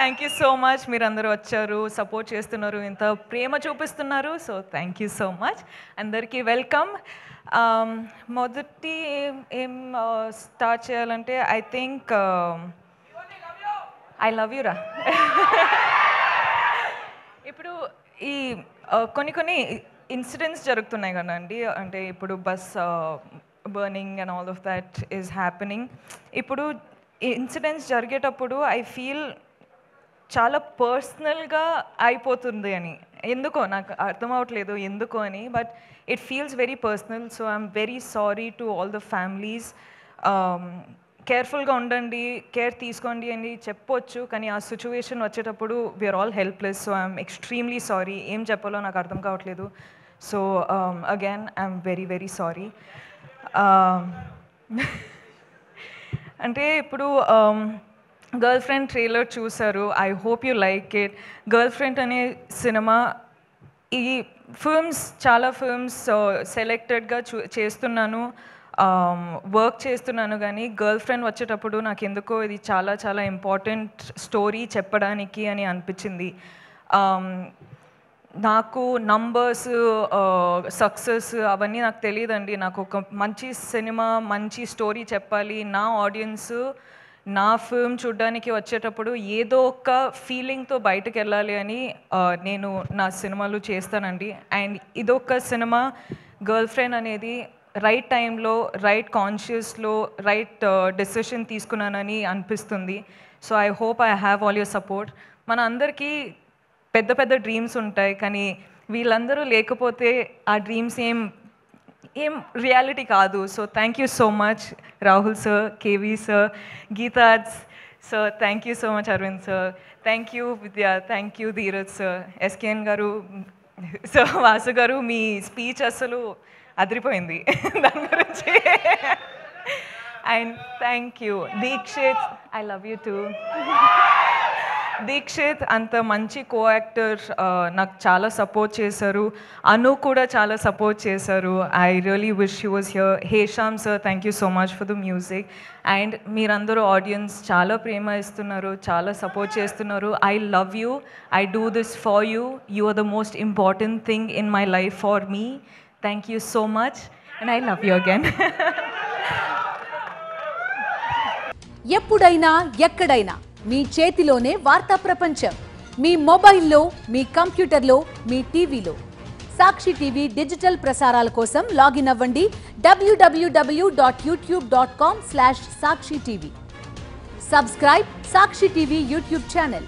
Thank you so much. మీరందరూ వచ్చారు, support చేస్తున్నారు, ఇంత ప్రేమ చూపిస్తున్నారు. So thank you so much. అందరికీ వెల్కమ్. మొదటి ఏం స్టార్ట్ చేయాలంటే I think I love you రా. ఇప్పుడు ఈ కొన్ని ఇన్సిడెంట్స్ జరుగుతున్నాయి కదండి. అంటే ఇప్పుడు bus burning and all of that is happening. ఇప్పుడు ఇన్సిడెంట్స్ జరిగేటప్పుడు ఐ ఫీల్ చాలా పర్సనల్గా అయిపోతుంది అని. ఎందుకో నాకు అర్థం అవ్వట్లేదు ఎందుకో అని, but it feels very personal. So I'm very sorry to all the families. కేర్ఫుల్గా ఉండండి, కేర్ తీసుకోండి అని చెప్పొచ్చు, కానీ ఆ సిచ్యువేషన్ వచ్చేటప్పుడు we're all helpless. So I'm extremely sorry. ఏం చెప్పాలో నాకు అర్థం కావట్లేదు. So again I'm very very sorry. అంటే ఇప్పుడు గర్ల్ ఫ్రెండ్ ట్రైలర్ చూసారు. I hope you like it. Girlfriend అనే సినిమా, ఈ చాలా ఫిల్మ్స్ సెలెక్టెడ్గా చేస్తున్నాను, వర్క్ చేస్తున్నాను, కానీ గర్ల్ ఫ్రెండ్ వచ్చేటప్పుడు నాకు ఎందుకో ఇది చాలా చాలా ఇంపార్టెంట్ స్టోరీ చెప్పడానికి అని అనిపించింది. నాకు నంబర్స్, సక్సెస్ అవన్నీ నాకు తెలియదండి. నాకు ఒక మంచి సినిమా, మంచి స్టోరీ చెప్పాలి. నా ఆడియన్స్ నా ఫిల్మ్ చూడడానికి వచ్చేటప్పుడు ఏదో ఒక ఫీలింగ్తో బయటకు వెళ్ళాలి అని నేను నా సినిమాలు చేస్తానండి. అండ్ ఇదొక సినిమా, గర్ల్ ఫ్రెండ్ అనేది రైట్ టైంలో, రైట్ కాన్షియస్లో రైట్ డెసిషన్ తీసుకున్నానని అనిపిస్తుంది. So I hope I have all your support. మన అందరికీ పెద్ద పెద్ద డ్రీమ్స్ ఉంటాయి, కానీ వీళ్ళందరూ లేకపోతే ఆ డ్రీమ్స్ ఏం రియాలిటీ కాదు. So thank you so much Rahul sir, K V sir, గీతాజ్ sir, thank you so much Aravind sir, thank you Vidya, thank you Dheeraj sir, S K N గారు, సో వాసు గారు, మీ స్పీచ్ అసలు అదిరిపోయింది దాని గురించి. And thank you Dikshit, I love you too. Dikshit అంత మంచి కో యాక్టర్, నాకు చాలా సపోర్ట్ చేశారు. అను కూడా చాలా సపోర్ట్ చేశారు. I really wish you was here. Hesham sir, thank you so much for the music. And మీరందరూ ఆడియన్స్ చాలా ప్రేమ ఇస్తున్నారు, చాలా సపోర్ట్ చేస్తున్నారు. I love you. I do this for you. You are the most important thing in my life for me. Thank you so much and I love you again. ఎప్పుడైనా ఎక్కడైనా మీ చేతిలోనే వార్తా ప్రపంచం. మీ మొబైల్లో, మీ కంప్యూటర్లో, మీ టీవీలో. సాక్షి టీవీ డిజిటల్ ప్రసారాల కోసం లాగిన్ అవ్వండి www.youtube.com/సాక్షి టీవీ. సబ్స్క్రైబ్ సాక్షి టీవీ యూట్యూబ్ ఛానల్.